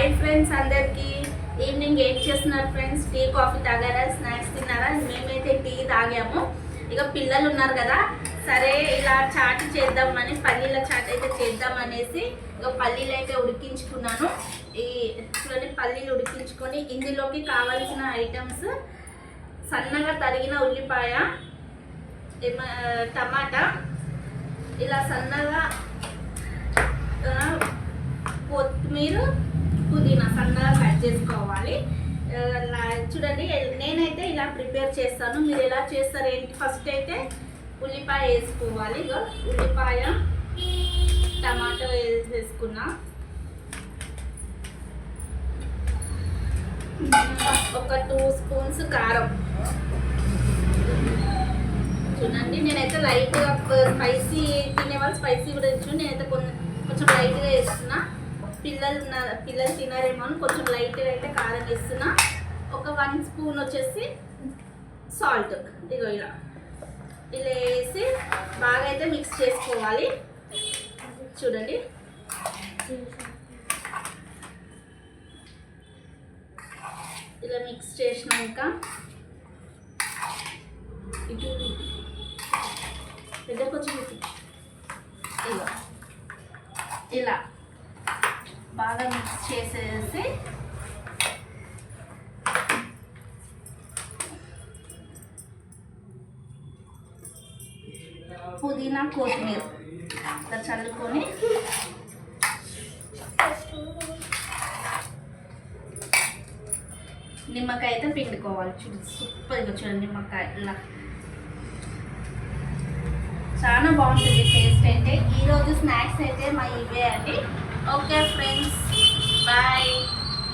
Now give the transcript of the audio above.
Hi friends, అందరికీ evening ఏం చేస్తున్నారు ఫ్రెండ్స్? టీ కాఫీ తాగారా, స్నాక్స్ తిన్నారా? మేమైతే టీ తాగాము. ఇక పిల్లలు ఉన్నారు కదా, సరే ఇలా చాట్ చేద్దామని, పల్లీల చాట్ అయితే చేద్దామనేసి ఇక పల్లీలు అయితే ఉడికించుకున్నాను. ఈ చూడండి, పల్లీలు ఉడికించుకొని ఇందులోకి కావాల్సిన ఐటమ్స్ సన్నగా తరిగిన ఉల్లిపాయ, టమాటా, ఇలా సన్నగా కొత్తిమీర, పుదీనా సన్నగా కట్ చేసుకోవాలి. చూడండి, నేనైతే ఇలా ప్రిపేర్ చేస్తాను. మీరు ఎలా చేస్తారు ఏంటి? ఫస్ట్ అయితే ఉల్లిపాయ వేసుకోవాలి. ఇక ఉల్లిపాయ, టమాటో వేసుకున్నా, ఒక 2 స్పూన్స్ కారం. చూడండి, నేనైతే లైట్గా స్పైసీ తినేవాళ్ళు స్పైసీ కూడా ఇచ్చు, నేనైతే కొంచెం లైట్గా వేస్తున్నా. పిల్లలు తినారేమో అని కొంచెం లైట్గా అయితే కారం వేస్తున్నా. ఒక 1 స్పూన్ వచ్చేసి సాల్ట్. ఇగో ఇలా వేసి బాగా అయితే మిక్స్ చేసుకోవాలి. చూడండి, ఇలా మిక్స్ చేసినాక ఇటు పెద్ద కొంచెం ఇలా బాగా మిక్స్ చేసేసి పుదీనా, కొత్తిమీర ఇట్లా చల్లుకొని నిమ్మకాయ అయితే పిండుకోవాలి. సూపర్గా చూడండి, నిమ్మకాయ ఇలా చాలా బాగుంటుంది టేస్ట్ అయితే. ఈరోజు స్నాక్స్ అయితే మా ఇవే అండి. Okay friends.